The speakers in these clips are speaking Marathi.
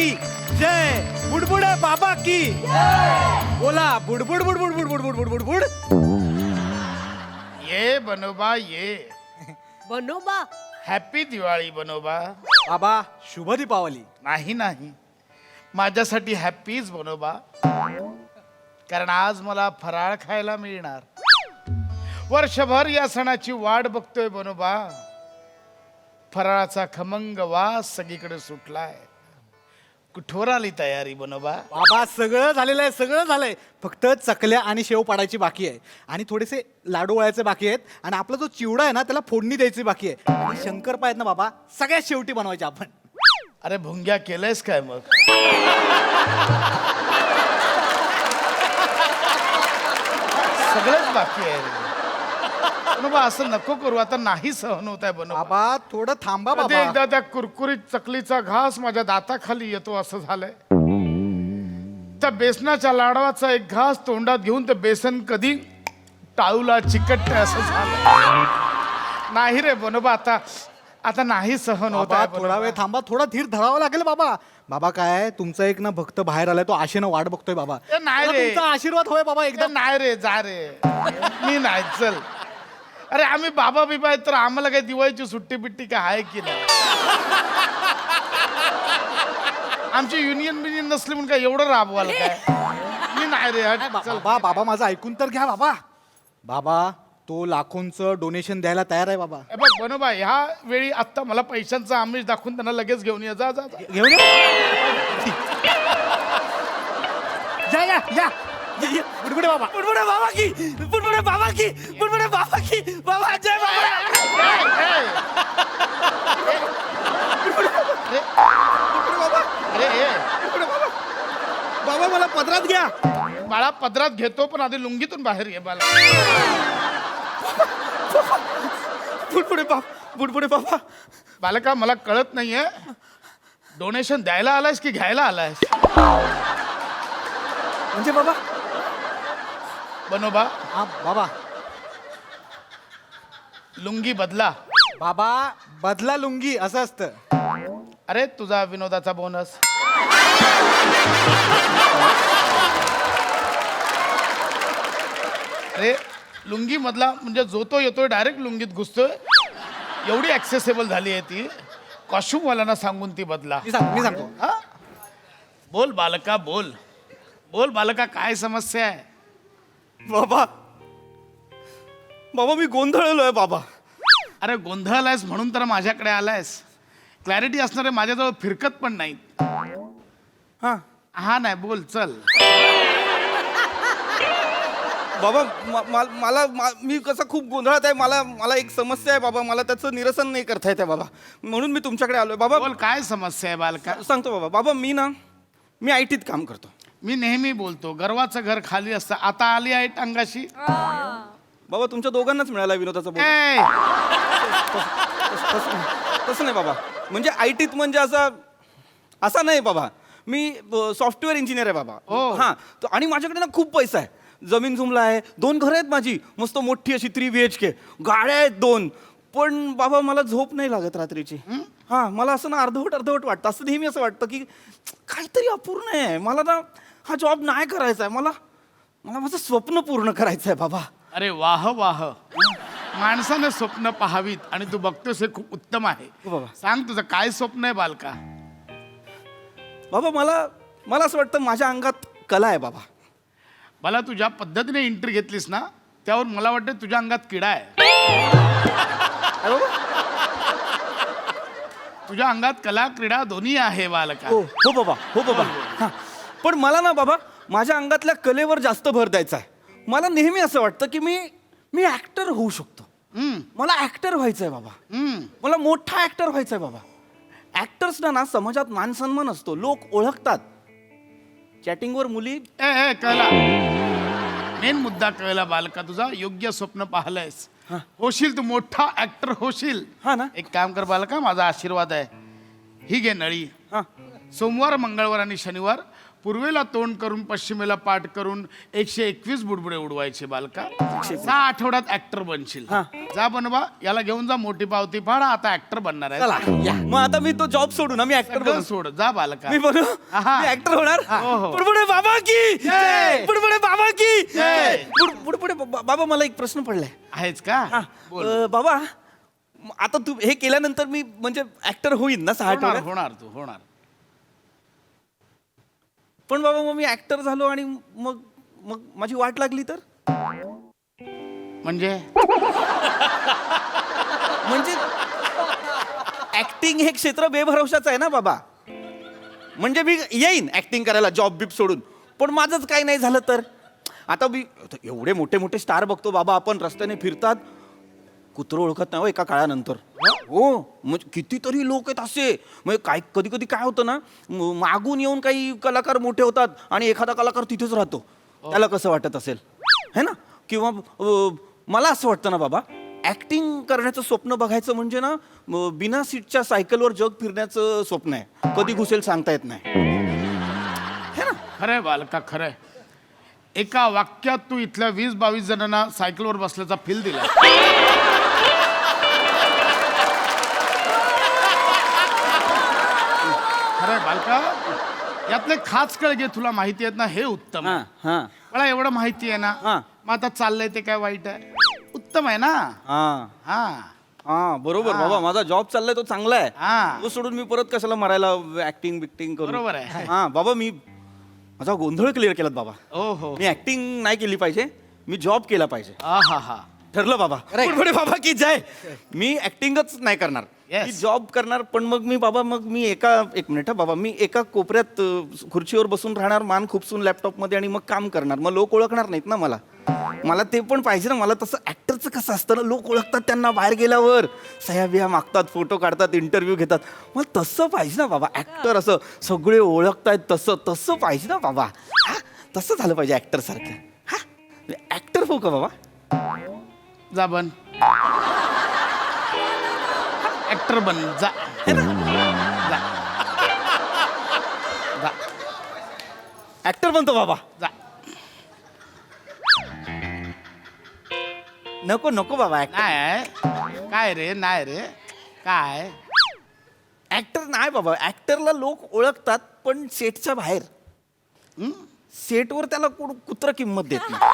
की जय, बुडबुडे बाबा की बोला, बुडबुड बुडबुड बुडबुड बुडबुड बुडबुड. ये बनोबा ये. बनोबा. हॅपी दिवाळी बनोबा. बाबा शुभ दीपावली. नाही नाही, माझ्यासाठी हॅपीच बनोबा, कारण आज मला फराळ खायला मिळणार. वर्षभर या सणाची वाट बघतोय बनोबा. फराळाचा खमंग वास सगळीकडे सुटलाय. कुठवर आली तयारी बनोबा? बाबा सगळं झालेलं आहे, सगळं झालंय. फक्त चकल्या आणि शेव पाडायची बाकी आहे, आणि थोडेसे लाडू वळायचे बाकी आहेत, आणि आपला जो चिवडा आहे ना त्याला फोडणी द्यायची बाकी आहे, आणि शंकरपाळ्या आहेत ना बाबा सगळ्यात शेवटी बनवायचे आपण. अरे भुंग्या केलंयस काय मग? सगळंच बाकी आहे रे. बनोबा असं नको करू, आता नाही सहन होत आहे बनोबा. बाबा थोडं थांबा कधी बाबा. एकदा त्या कुरकुरीत चकलीचा घास माझ्या दाताखाली येतो असं झालंय. त्या बेसनाच्या लाडवाचा एक घास तोंडात घेऊन ते बेसन कधी टाळूला चिकटते असं झालं. नाही रे बनोबा, आता नाही सहन होत बाबा आहे. थोडा वेळ थांबा, थोडा धीर धरावा लागेल बाबा. बाबा काय तुमचा एक ना भक्त बाहेर आलाय, तो आशेनं वाट बघतोय बाबा. ए, नाही मला रे. तुमचा आशीर्वाद होय बाबा एकदम एकदम. नाही रे, जा रे. मी नाही, चल. अरे आम्ही बाबा बिबा आहेत तर आम्हाला काही दिवाळीची सुट्टी बिट्टी काय आहे की नाही? आमची युनियन बिनियन नसली म्हणून काय एवढं राबवाल काय? मी नाही रे, हट, चल. बाबा बाबा माझं ऐकून तर घ्या बाबा. बाबा तो लाखोंचं डोनेशन द्यायला तयार आहे बाबा. ए बघ बनोबा, ह्या वेळी आत्ता मला पैशांचा आमिष दाखवून त्यांना लगेच घेऊन ये. जा जा जा. घेऊन या. या या या. बुडबुडे बाबा, बुडबुडे बाबा की, बुडबुडे बाबा की, बुडबुडे बाबा की, बाबा जय बाबा. अरे ए, बाबा मला पदरात घ्या. बाळा पदरात घेतो, पण आधी लुंगीतून बाहेर ये बाळा. बुडबुडे बाबा. बालका मला कळत नाहीये, डोनेशन द्यायला आलायस की घ्यायला आलायस? म्हणजे बाबा. बनोबा हा बाबा. लुंगी बदला. बाबा बदला लुंगी असं असतं. अरे तुझा विनोदाचा बोनस. अरे लुंगी मधला म्हणजे जो तो येतोय डायरेक्ट लुंगीत घुसतोय. एवढी ऍक्सेसेबल झाली आहे ती. कॉस्ट्युमवाल्यांना सांगून ती बदला. मी सांगतो. हा? बोल बालका, बोल बोल बालका, काय समस्या आहे? बाबा बाबा मी गोंधळलोय बाबा. अरे गोंधळलायस म्हणून तर माझ्याकडे आलायस. क्लॅरिटी असणारे माझ्याजवळ फिरकत पण नाही. हा हा नाही, बोल चल. बाबा मी कसं खूप गोंधळात आहे. मला एक समस्या आहे बाबा. मला त्याचं निरसन नाही करता येत आहे बाबा, म्हणून मी तुमच्याकडे आलोय बाबा. बोल काय समस्या आहे बालका? सांगतो बाबा. बाबा मी आयटीत काम करतो. मी नेहमी बोलतो गर्वाचं घर खाली असतं. आता आली आहे अंगाशी. बाबा तुमच्या दोघांनाच मिळाला विनोदाचा बोल. ए, तसं नाही बाबा. म्हणजे आयटीत म्हणजे असा नाही बाबा. मी सॉफ्टवेअर इंजिनियर आहे बाबा. हो. हां आणि माझ्याकडे ना खूप पैसा आहे. जमीन जुमला आहे. 2 घरं आहेत माझी मस्त मोठी अशी 3 BHK. गाड्या आहेत 2. पण बाबा मला झोप नाही लागत रात्रीची. हां मला असं ना अर्धवट वाटतं. असं नेहमी असं वाटतं की काहीतरी अपूर्ण आहे. मला ना हा जॉब नाही करायचा आहे. मला माझं स्वप्न पूर्ण करायचं आहे बाबा. अरे वाह वाह, माणसाने स्वप्न पाहावीत आणि तू बघतोस हे खूप उत्तम आहे. हो बाबा. सांग तुझं काय स्वप्न आहे बालका? बाबा मला असं वाटतं माझ्या अंगात कला आहे बाबा. मला तुझ्या पद्धतीने एंट्री घेतलीस ना, त्यावर मला वाटतं तुझ्या अंगात किडा आहे. अरे बाबा. तुझ्या अंगात कला क्रीडा दोन्ही आहे बालका. हो बाबा. हो बाबा. हां पण मला ना बाबा माझ्या अंगातल्या कलेवर जास्त भर द्यायचा आहे. मला नेहमी असं वाटतं की मी ऍक्टर होऊ शकतो. मला ऍक्टर व्हायचंय बाबा. मला मोठा ऍक्टर व्हायचंय बाबा. ऍक्टर्सना ना समाजात मान सन्मान असतो. लोक ओळखतात. चॅटिंगवर मुली ए कळला, मेन मुद्दा कळला बालका तुझा. योग्य स्वप्न पाहलंयस. होशील तू मोठा ऍक्टर होशील. हा ना. एक काम कर बालका, माझा आशीर्वाद आहे. ही घे नळी. हां सोमवार, मंगळवार आणि शनिवार पूर्वेला तोंड करून पश्चिमेला पाठ करून 121 बुडबुडे उडवायचे बालका 6 आठवड्यात ऍक्टर बनशील हा. जा बनवा याला घेऊन जा मोठी पावती फाडा आता ऍक्टर बनणार आहे चला या. मग आता मी तो जॉब सोडू ना, मी ऍक्टर सगळं सोड जा बालका मी बनू आहा. मी ऍक्टर होणार हो, हो. बुडबुडे बाबा की जय. बुडबुडे बाबा की जय. बुडबुडे बाबा मला एक प्रश्न पडलाय. आहेच का हा. बोल बाबा आता तू हे केल्यानंतर मी म्हणजे ऍक्टर होईन ना 6 होणार आठवड्यात? होणार तू होणार पण बाबा मग मी ऍक्टर झालो आणि मग मग माझी वाट लागली तर म्हणजे म्हणजे ऍक्टिंग हे क्षेत्र बेभरवशाचं आहे ना बाबा. म्हणजे मी येईन ऍक्टिंग करायला जॉब बिब सोडून, पण माझंच काही नाही झालं तर. आता मी एवढे मोठे मोठे स्टार बघतो बाबा, आपण रस्त्याने फिरतात, कुत्रं ओळखत नाही हो एका काळानंतर. हो म्हणजे कितीतरी लोक आहेत असे. म्हणजे काय कधी कधी काय होतं ना, मागून येऊन काही कलाकार मोठे होतात आणि एखादा कलाकार तिथेच राहतो. त्याला कसं वाटत असेल है ना? किंवा मला असं वाटतं ना बाबा, ऍक्टिंग करण्याचं स्वप्न बघायचं म्हणजे ना बिना सीटच्या सायकलवर जग फिरण्याचं स्वप्न आहे. कधी घुसेल सांगता येत नाही है ना? खरंय बालका खरंय. एका वाक्यात तू इथल्या 20-22 जणांना सायकलवर बसल्याचा फील दिला. खरंय बालका. यातले खास कळगे तुला माहिती आहेत ना, हे उत्तम आहे. हां हां मला एवढं माहिती आहे ना, हां. मग आता चाललंय ते काय वाईट आहे? उत्तम आहे ना. हां हा हा बरोबर बाबा, माझा जॉब चाललाय तो चांगला आहे. हा. तो सोडून मी परत कशाला मरायला ऍक्टिंग बिक्टिंग करू. बरोबर आहे. हा बाबा, मी माझा गोंधळ क्लिअर केलात बाबा. ओ हो मी ऍक्टिंग नाही केली पाहिजे, मी जॉब केला पाहिजे. हा हा ठरलं बाबा. बुडबुडे बाबा की जय. मी ऍक्टिंगच नाही करणार, Yes. मी जॉब करणार. पण मग मी बाबा, मग मी एक मिनिट बाबा, मी एका कोपऱ्यात खुर्चीवर बसून राहणार, मान खुपसून लॅपटॉप मध्ये, आणि मग काम करणार. मग लोक ओळखणार नाहीत ना मला. मला ते पण पाहिजे ना. मला तसं ऍक्टरचं कसं असतं ना, लोक ओळखतात त्यांना, बाहेर गेल्यावर सह्या बिया मागतात, फोटो काढतात, इंटरव्ह्यू घेतात. मला तसं पाहिजे ना बाबा. ऍक्टर असं सगळे ओळखतायत तसं तसं पाहिजे ना बाबा. हा तसं झालं पाहिजे ऍक्टर सारखं. हा ऍक्टर हो का बाबा? जा बन ऍक्टर बन जा जा जा ऍक्टर बनतो बाबा. जा. नको नको बाबा, ऍक्टर नाही काय रे, नाही रे काय. ऍक्टर नाही बाबा. ऍक्टरला लोक ओळखतात पण सेटच्या बाहेर. सेटवर त्याला कोण कुत्र किंमत देत नाही.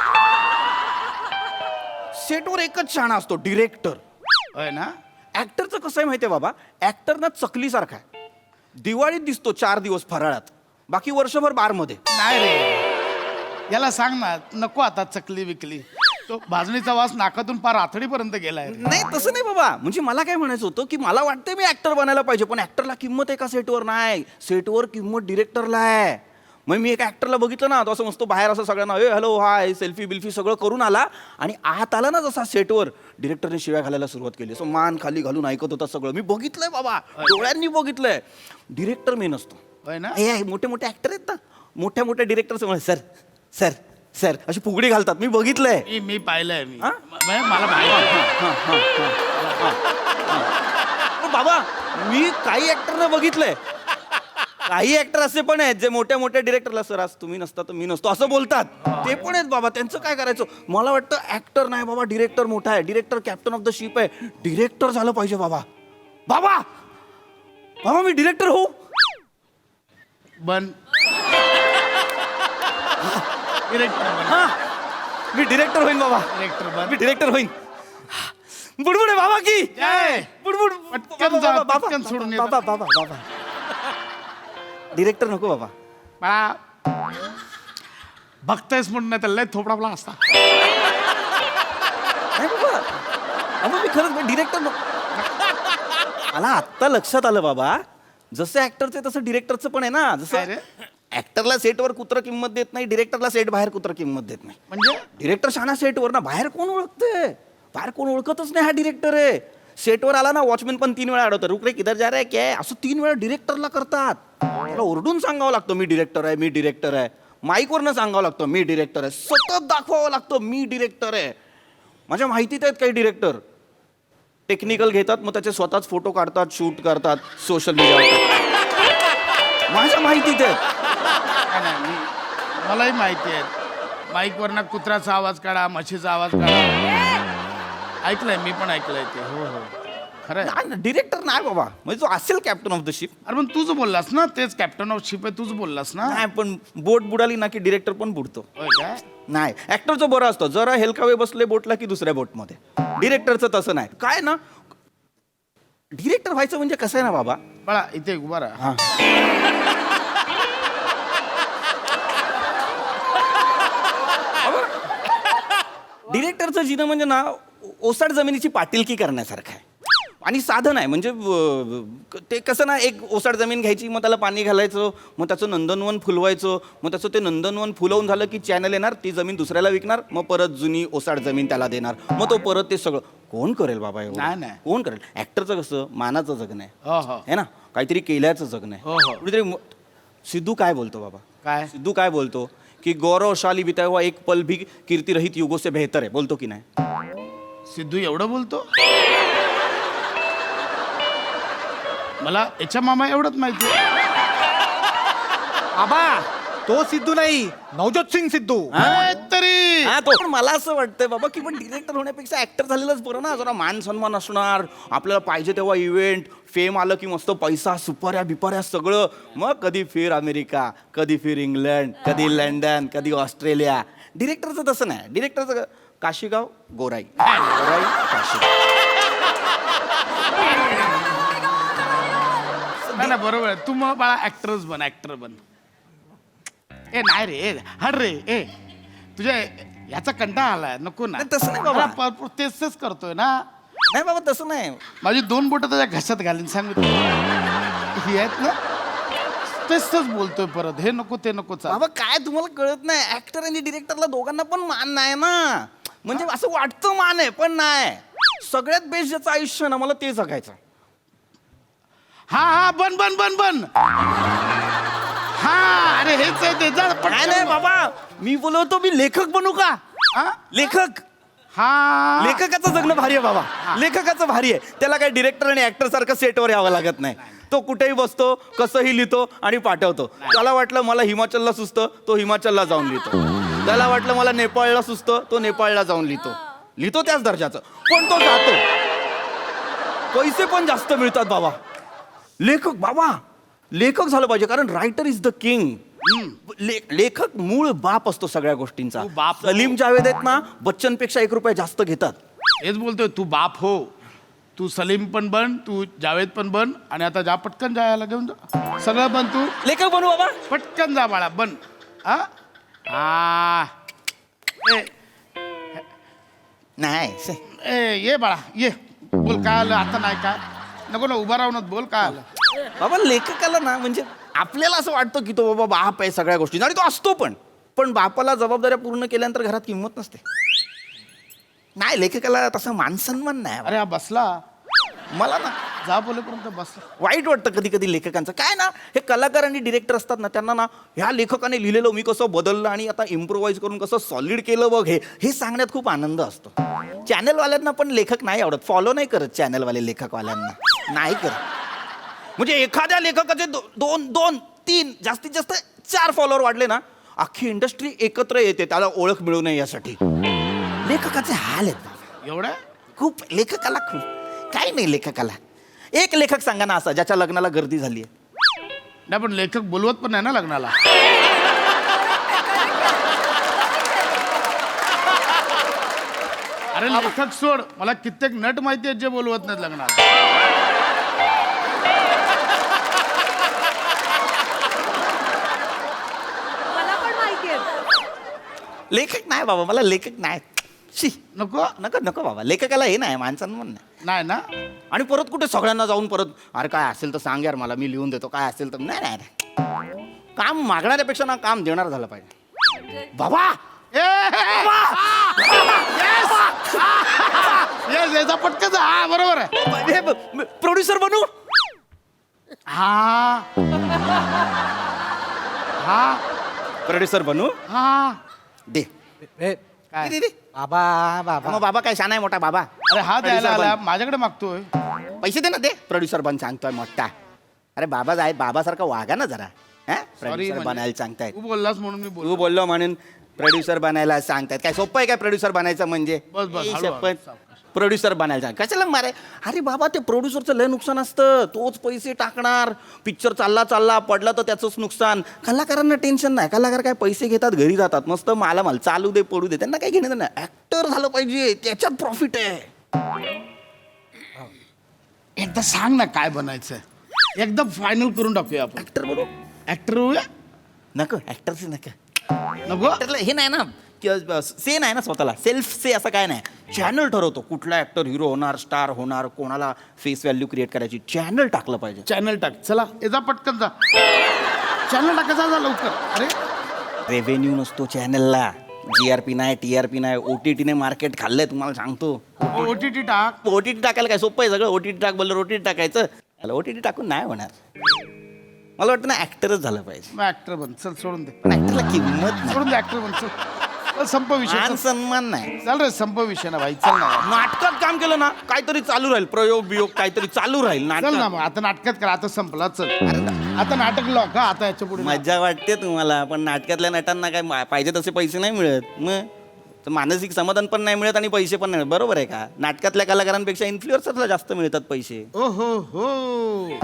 सेटवर एकच शाणा असतो, डिरेक्टर. होय ना. ऍक्टरचं कसं आहे माहितीये बाबा, ऍक्टर ना चकलीसारखा आहे. दिवाळीत दिसतो 4 दिवस फराळात, बाकी वर्षभर बारमध्ये. नाही रे, याला सांग ना नको आता चकली विकली. तो भाजणीचा वास नाकातून पार आथडीपर्यंत गेलाय. नाही तसं नाही बाबा. म्हणजे मला काय म्हणायचं होतं की मला वाटतं मी ऍक्टर बनायला पाहिजे, पण ऍक्टरला किंमत आहे का सेटवर? नाही, सेटवर किंमत डिरेक्टरला आहे. मग मी एका ऍक्टरला बघितलं ना, तो असं मस्त बाहेर असं सगळ्यांना ए हॅलो हाय सेल्फी बिल्फी सगळं करून आला, आणि आत आला ना जसा सेटवर, डिरेक्टरने शिव्या घालायला सुरुवात केली. असं मान खाली घालून ऐकत होता सगळं. मी बघितलंय बाबा, डोळ्यांनी बघितलंय. डिरेक्टर मेन असतो. होय ना. हे मोठे मोठे ऍक्टर आहेत ना, मोठ्या मोठ्या डिरेक्टर समोर सर सर सर अशी फुगडी घालतात. मी बघितलंय. मी पाहिलंय मी. हा? म्हणजे मला माहिती. पण बाबा, मी काही ऍक्टरना बघितलंय, काही ऍक्टर असे पण आहेत जे मोठ्या मोठ्या डिरेक्टरला सर आज तुम्ही नसता तर मी नसतो असं बोलतात. ते पण आहेत बाबा. त्यांचं काय करायचं? मला वाटतं ऍक्टर नाही बाबा, डिरेक्टर मोठा आहे. Director captain of the ship आहे. डिरेक्टर झालं पाहिजे बाबा. बाबा बाबा मी डिरेक्टर होऊ? बन डिरेक्टर बन. हा मी डिरेक्टर होईन बाबा. डिरेक्टर बन. मी डिरेक्टर होईन. बुडबुडे बाबा की जय. बुडबुड पटकन जा, पटकन सोडून ये. बाबा बाबा बाबा डिरेक्टर नको बाबा. बाळा बघतायस म्हणून नाही तर लय थोपडापला असता. नाही बाबा, अहो मी खरंच डिरेक्टर मला आत्ता लक्षात आलं बाबा, जसं ऍक्टरचं तसं डिरेक्टरचं पण आहे ना. काय जसं रे? ऍक्टरला सेटवर कुत्र किंमत देत नाही, डिरेक्टरला सेट बाहेर कुत्र किंमत देत नाही. म्हणजे डिरेक्टर शाणा सेटवर ना, बाहेर कोण ओळखते? बाहेर कोण ओळखतच नाही हा डिरेक्टर आहे. सेटवर आला ना, वॉचमॅन पण 3 वेळा अडवतो, रुक रे किधर जा रे क्या, असं 3 वेळा डिरेक्टरला करतात. त्याला ओरडून सांगावं लागतं मी डिरेक्टर आहे, मी डिरेक्टर आहे. माईकवरनं सांगावं लागतं मी डिरेक्टर आहे. सतत दाखवावं लागतं मी डिरेक्टर आहे. माझ्या माहितीत आहेत काही डिरेक्टर टेक्निकल घेतात, मग त्याचे स्वतःच फोटो काढतात, शूट करतात, सोशल मीडियावर टाकतात. माझ्या माहितीत आहेत. काय नाही, मलाही माहिती आहे माईकवरनं कुत्र्याचा आवाज काढा म्हशीचा आवाज काढा ऐकलंय मी पण ऐकलंय ते हो हो खरंय डिरेक्टर नाही बाबा म्हणजे तो असेल कॅप्टन ऑफ द शिप. अरे पण तूच बोललास ना तेच कॅप्टन ऑफ शिप आहे तूच बोललास ना नाही पण बोट बुडाली ना की डिरेक्टर पण बुडतो. होय काय नाही ऍक्टरचं बरं असतं जरा हेलकावे बसले बोटला की दुसऱ्या बोटमध्ये. डिरेक्टरचं तसं नाही काय ना डिरेक्टर व्हायचं म्हणजे कसं आहे ना बाबा. बाळा इथे उभा राहा हा डिरेक्टरचं जिनं म्हणजे ना ओसाड जमिनीची पाटीलकी करण्यासारखं आहे आणि साधन आहे म्हणजे ते कसं ना एक ओसाड जमीन घ्यायची मग त्याला पाणी घालायचं मग त्याचं नंदनवन फुलवायचं मग त्याचं ते नंदनवन फुलवून झालं की चॅनल येणार ती जमीन दुसऱ्याला विकणार मग परत जुनी ओसाड जमीन त्याला देणार मग तो परत ते सगळं कोण करेल बाबा एवढं नाही, नाही. कोण करेल. ऍक्टरचं कसं मानाचं जगणं आहे हो हो है ना काहीतरी केल्याचं जगणं आहे. हो, हो. कुठेतरी सिद्धू काय बोलतो बाबा काय सिद्धू काय बोलतो की गौरवशाली बिताया हुआ एक पल भी कीर्ती रहित युगों से बेहतर है बोलतो की नाही. सिद्धू एवढं बोलतो मला याच्या मामा एवढंच माहिती आबा तो सिद्धू नाही नवजोत सिंग सिद्धू. तरी हा तो पण मला असं वाटतंय बाबा की पण डिरेक्टर होण्यापेक्षा ऍक्टर झालेलंच बरं ना. जरा मान सन्मान असणार आपल्याला पाहिजे तेव्हा इव्हेंट फेम आलं की मस्त पैसा सुपाऱ्या बिपाऱ्या सगळं मग कधी फिर अमेरिका कधी फिर इंग्लंड कधी लंडन कधी ऑस्ट्रेलिया. डिरेक्टरचं तसं नाही. डिरेक्टरचं काशीगाव गोराई गोराई काशीगाव. नाही ना बरोबर आहे तू मग बाळा ऍक्टरच बन ऍक्टर बन. ए नाही रे ए हट रे ए तुझ्या याचा कंटाळा आलाय नको ना नाही, तसं नाही बाबा. अरे, तेच तेच करतोय ना नाही बाबा तसं नाही. माझी 2 बोटं त्याच्या घशात घालीन सांग मी तुला. ही आहेत ना तेच तेच बोलतोय परत हे नको ते नको चाल. बाबा काय तुम्हाला कळत नाही ऍक्टर आणि डिरेक्टरला दोघांना पण मान नाही ना. म्हणजे असं वाटतं मान आहे पण नाही. सगळ्यात बेस्ट ज्याचं आयुष्य ना मला ते जगायचं. हा हा बन बन बन बन हा अरे हेच आहे ते जा नाही पटकन. नाही बाबा मी बोलवतो मी लेखक बनू का. हा? लेखक हा लेखकाचं जगणं भारी आहे बाबा. लेखकाचं भारी आहे त्याला काय डिरेक्टर आणि ऍक्टर सारखं सेटवर यावं लागत नाही. तो कुठेही बसतो कसंही लिहितो आणि पाठवतो. त्याला वाटलं मला हिमाचलला सुचतं तो हिमाचलला जाऊन लिहितो. त्याला वाटलं मला नेपाळला सुचतं तो नेपाळला जाऊन लिहितो त्याच दर्जाचं पण तो जातो. पैसे पण जास्त मिळतात बाबा. लेखक बाबा लेखक झालं पाहिजे कारण रायटर इज द किंग. लेखक मूळ बाप असतो सगळ्या गोष्टींचा. तू बाप हो. सलीम जावेद आहेत ना बच्चनपेक्षा 1 रुपया जास्त घेतात. हेच बोलतोय तू बाप हो तू सलीम पण बन तू जावेद पण बन आणि आता जा पटकन जायला घेऊन जा सगळं बन तू लेखक बनू बाबा. पटकन जा बाळा बन हा हा ए, नाही ए ये बाळा ये बोल काय आलं आता नाही काय नको ना उभा राहूनच बोल काय आलं. बाबा लेखकाला ना म्हणजे आपल्याला असं वाटतं की तो बाबा बाप आहे सगळ्या गोष्टी आणि तो असतो पण बापाला जबाबदाऱ्या पूर्ण केल्यानंतर घरात किंमत नसते. नाही लेखकाला तसा मानसन्मान नाही. अरे हा बसला मला ना जा बोलेपर्यंत बसला वाईट वाटतं कधी कधी लेखकांचं. काय ना हे कलाकार आणि डिरेक्टर असतात ना त्यांना ना ह्या लेखकाने लिहिलेलं मी कसं बदललं आणि आता इम्प्रोवाइज करून कसं सॉलिड केलं बघ हे सांगण्यात खूप आनंद असतो. चॅनलवाल्यांना पण लेखक नाही आवडत फॉलो नाही करत चॅनलवाले लेखकवाल्यांना नाही करत. म्हणजे एखाद्या लेखकाचे 2-3 जास्तीत जास्त 4 फॉलोअर वाढले ना अख्खी इंडस्ट्री एकत्र येते त्याला ओळख मिळू नये यासाठी. लेखकाचे हाल आहेत बाबा एवढं खूप. लेखकाला खूप काही नाही लेखकाला. एक लेखक सांगा ना असा ज्याच्या लग्नाला गर्दी झाली आहे. नाही पण लेखक बोलवत पण नाही ना लग्नाला. अरे लेखक सोड मला कित्येक नट माहिती आहेत जे बोलवत नाहीत लग्नाला. मला पण माहितीये. लेखक नाही बाबा मला लेखक नाही. शी नको नको नको बाबा लेखकाला हे नाही माणसांना नाही. नाही ना आणि परत कुठे सगळ्यांना जाऊन परत अरे काय असेल तर सांग यार मला मी लिहून देतो काय असेल तर नाही नाही नाही. काम मागणाऱ्यापेक्षा ना काम देणार झालं पाहिजे बाबा. येस याचा पटकन हा बरोबर आहे. प्रोड्युसर बनू. हा हा प्रोड्युसर बनू हा दे. ए, काय? दे, दे. बाबा बाबा मग बाबा काय शाना आहे मोठा बाबा. अरे हा द्यायला Producer आला बन. माझ्याकडे मागतोय. पैसे दे ना दे. प्रोड्युसर बन सांगतोय मोठा. अरे बाबा जाय बाबासारखा वागा ना जरा. प्रोड्युसर बनायला सांगतायत. तू बोललास म्हणून मी तू बोललो. बोललो म्हणून प्रोड्युसर बनायला सांगतायत. काय सोपं आहे काय प्रोड्युसर बनायचं म्हणजे? बस, हळू. प्रोड्युसर बनायला सांग. कशाला मारे? अरे बाबा, ते प्रोड्युसरचं लय नुकसान असतं. तोच पैसे टाकणार, पिक्चर चालला पडला तर त्याचंच नुकसान. कलाकारांना टेन्शन नाही. कलाकार काय पैसे घेतात, घरी जातात, मस्त मालामाल चालू दे पडू दे, त्यांना काही घेणं नाही. ऍक्टर झालं पाहिजे, त्याच्यात प्रॉफिट आहे. एकदा सांग ना काय बनायचंय, एकदम फायनल करून टाकूया आपण. ऍक्टर बनू? ऍक्टर होऊया नको, ऍक्टरच नका. नको. ऍक्टरला हे नाही ना, से नाही ना स्वतःला, सेल्फ से असं काय नाही. चॅनल ठरवतो कुठला ऍक्टर हिरो होणार, स्टार होणार, कोणाला फेस व्हॅल्यू क्रिएट करायची. चॅनल टाकलं पाहिजे. चॅनल टाक. चला जा पटकन जा. चॅनल टाकायचा जा लवकर. अरे रेव्हेन्यू नसतो चॅनलला. GRP नाही, TRP नाही. OTT मार्केट खाल्लंय तुम्हाला सांगतो. OTT टाक. OTT टाकायला काय सोपं आहे सगळं. OTT टाक बोललं, OTT टाकायचं. त्याला OTT टाकून नाही होणार. मला वाटतं ना ऍक्टरच झालं पाहिजे. मग ऍक्टर बन. चल सोडून दे. पण ऍक्टरला किंमत नाही, सोडून दे ऍक्टर बन. चल चल, संप विषय. मान चल. सन्मान नाही. चल रे संप विषय ना भाई. चल ना. नाटकात काम केलं ना, काहीतरी चालू राहील, प्रयोग बियोग काहीतरी चालू राहील चल ना नाटकात. मग आता नाटकात करा. आता संपला. चल आता नाटक लॉक का आता याच्या पुढे. मजा वाटते तुम्हाला, पण नाटकातल्या नटांना काय पाहिजे तसे पैसे नाही मिळत. मग तर मानसिक समाधान पण नाही मिळत आणि पैसे पण नाही मिळत. बरोबर आहे का? नाटकातल्या कलाकारांपेक्षा इन्फ्लुएन्सरला जास्त मिळतात पैसे. ओ हो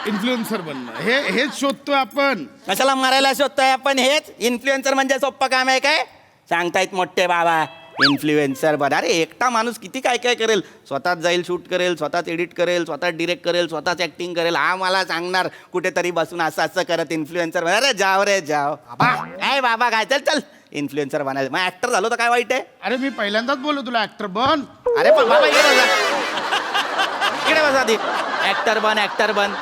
इन्फ्लुएन्सर बनणं हेच शोधतोय आपण. कशाला मारायला शोधतोय आपण? हेच इन्फ्लुएन्सर म्हणजे सोप्पं काम आहे काय? सांगतायत मोठे बाबा इन्फ्लुएन्सर बन. अरे एकटा माणूस किती काय काय करेल. स्वतःच जाईल, शूट करेल, स्वतःच एडिट करेल, स्वतःच डिरेक्ट करेल, स्वतःच ऍक्टिंग करेल. हा मला सांगणार कुठेतरी बसून असं असं करत इन्फ्लुएन्सर. अरे जाव रे जाव बाबा काय, चल चल इन्फ्लुएन्सर बनायचं. मग ऍक्टर झालो तर काय वाईट आहे? अरे मी पहिल्यांदाच बोललो तुला ऍक्टर बन. अरे पण बाबा इकडे बसा, इकडे बसा आधी. ऍक्टर बन, ऍक्टर बन.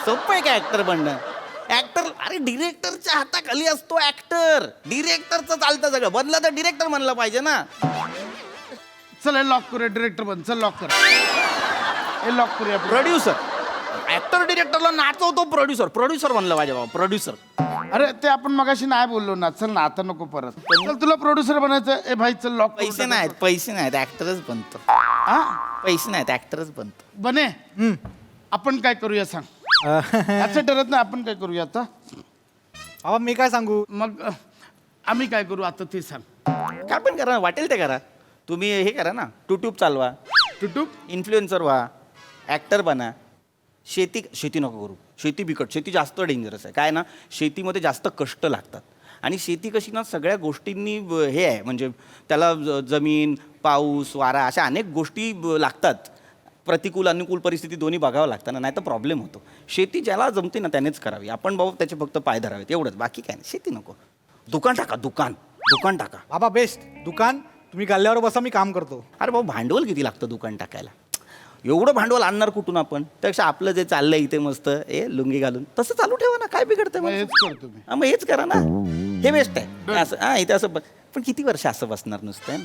सोपं आहे का ऍक्टर बनणं? ऍक्टर अरे डिरेक्टरच्या हाताखाली असतो ऍक्टर. डिरेक्टरचं चालतं सगळं. बनलं तर डिरेक्टर बनलं पाहिजे ना. चल हे लॉक करूया. डिरेक्टर बन. चल लॉक कर. हे लॉक करूया. प्रोड्युसर. ऍक्टर डिरेक्टरला नाचवतो प्रोड्युसर. प्रोड्युसर बनलं पाहिजे बाबा, प्रोड्युसर. अरे ते आपण मगाशी नाही बोललो ना. चल ना आता नको परत. चल तुला प्रोड्युसर बनायचं. ए भाई चल लॉक. पैसे नाहीत, पैसे नाहीत, ऍक्टरच बनतो. हा पैसे नाहीत, ऍक्टरच बनतो. बने. आपण काय करूया सांग. याचं ठरत नाही. आपण काय करूया आता? बाबा मी काय सांगू? मग आम्ही काय करू आता ते सांग. काय पण करा, वाटेल ते करा. तुम्ही हे करा ना, ट्यूब चालवा, टुटू. इन्फ्लुएन्सर व्हा, ऍक्टर बना. शेती नको करू. शेती बिकट. शेती जास्त डेंजरस आहे. काय ना, शेतीमध्ये जास्त कष्ट लागतात. आणि शेती कशी ना सगळ्या गोष्टींनी हे आहे, म्हणजे त्याला जमीन, पाऊस, वारा अशा अनेक गोष्टी लागतात. प्रतिकूल अनुकूल परिस्थिती दोन्ही बघावं लागतं ना, नाही तर प्रॉब्लेम होतो. शेती ज्याला जमते ना त्यानेच करावी. आपण बाबा त्याचे फक्त पाय धरावेत एवढंच, बाकी काय नाही. शेती नको. दुकान टाका, दुकान टाका. बाबा बेस्ट दुकान. तुम्ही गल्ल्यावर बसा, मी काम करतो. अरे बाबा भांडवल किती लागतं दुकान टाकायला? एवढं भांडवल आणणार कुठून आपण? त्यापेक्षा आपलं जे चाललंय इथे मस्त लुंगी घालून तसं चालू ठेवा ना. काय बिघडतंय? मग हेच करतो मी. मग हेच करा ना. हे बेस्ट आहे. असं इथे असं पण किती वर्ष असं बसणार नुसतं?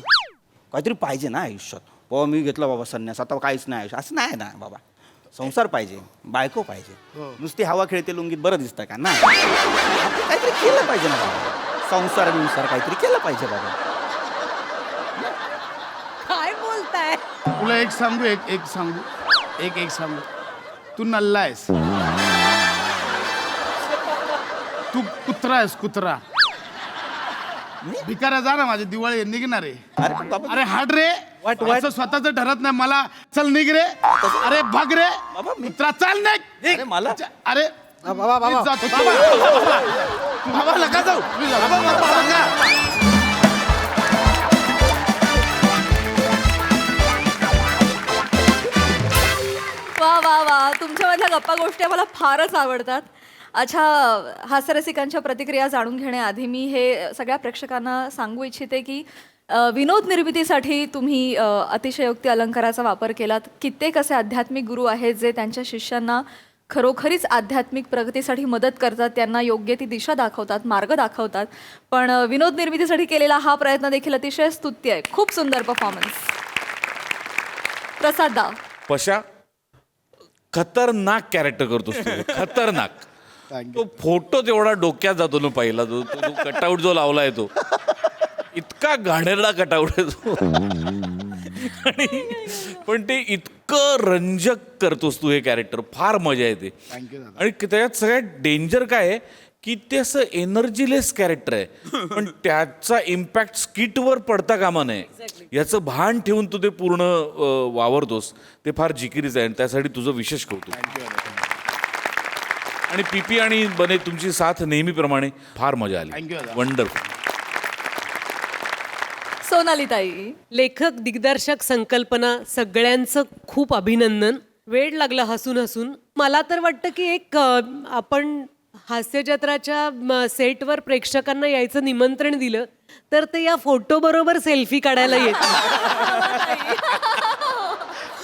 काहीतरी पाहिजे ना आयुष्यात. बाबा मी घेतलं बाबा संन्यास, आता काहीच नाही आयुष्य. असं नाही ना बाबा. संसार पाहिजे, बायको पाहिजे. नुसती हवा खेळते लुंगीत बरं दिसतं का? नाही, काहीतरी केलं पाहिजे ना बाबा. संसार काहीतरी केलं पाहिजे बाबा. काय बोलताय? तुला एक सांगू. एक सांगू. तू नल्ला आहेस. तू कुत्रा आहेस, कुत्रा. भिकाऱ्या जा ना, माझी दिवाळी निघणार आहे. अरे पण बाबा अरे हाड रे. वाट. असं स्वतःच ठरत नाही मला. चल निघ रे. अरे भग रे. बाबा मी कुत्रा चल निघ. अरे मला अरे बाबा मीच जातो. बाबा नका जाऊ. मी जातो. बाबा मला सांगा. वा वा वा, तुमच्यामधल्या गप्पा गोष्टी मला फारच आवडतात. अच्छा, हास्यरसिकांच्या प्रतिक्रिया जाणून घेण्याआधी मी हे सगळ्या प्रेक्षकांना सांगू इच्छिते की विनोद निर्मितीसाठी तुम्ही अतिशयोक्ती अलंकाराचा वापर केलात. कित्येक असे आध्यात्मिक गुरु आहेत जे त्यांच्या शिष्यांना खरोखरीच आध्यात्मिक प्रगतीसाठी मदत करतात, त्यांना योग्य ती दिशा दाखवतात, मार्ग दाखवतात. पण विनोद निर्मितीसाठी केलेला हा प्रयत्न देखील अतिशय स्तुत्य आहे. खूप सुंदर परफॉर्मन्स. प्रसाद दा. पशा खतरनाक कॅरेक्टर करतोस तू. खतरनाक. तो फोटो जेवढा डोक्यात जातो ना पहिला, जो कटआउट जो लावलाय तो इतका घाणेरडा कटआउट आहे तो. आणि पण ते इतकं रंजक करतोस तू हे कॅरेक्टर, फार मजा येते. थँक्यू दादा. आणि त्याच्यात सगळ्यात डेंजर काय आहे की ते असं एनर्जीलेस कॅरेक्टर आहे पण त्याचा इम्पॅक्ट स्किटवर पडता कामा नये याचं भान ठेवून तू ते पूर्ण वावरतोस. ते फार जिकिरीचं आहे आणि त्यासाठी तुझं विशेष कौतुक. आणि पीपी आणि बने तुमची साथ नेहमीप्रमाणे फार मजा आली. Thank you दादा. वंडरफुल. सोनाली ताई. लेखक, दिग्दर्शक, संकल्पना सगळ्यांचं खूप अभिनंदन. वेळ लागला हसून हसून. मला तर वाटतं की एक आपण हास्यजत्राच्या सेटवर प्रेक्षकांना यायचं निमंत्रण दिलं तर ते या फोटो बरोबर सेल्फी काढायला येतील.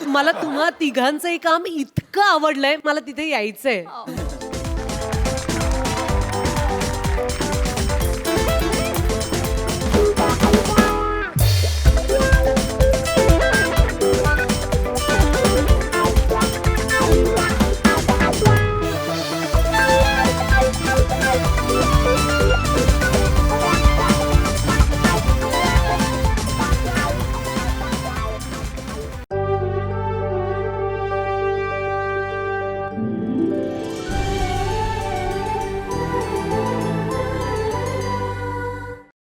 मला तुम्हा तिघांचंही काम इतकं आवडलंय, मला तिथे यायचंय.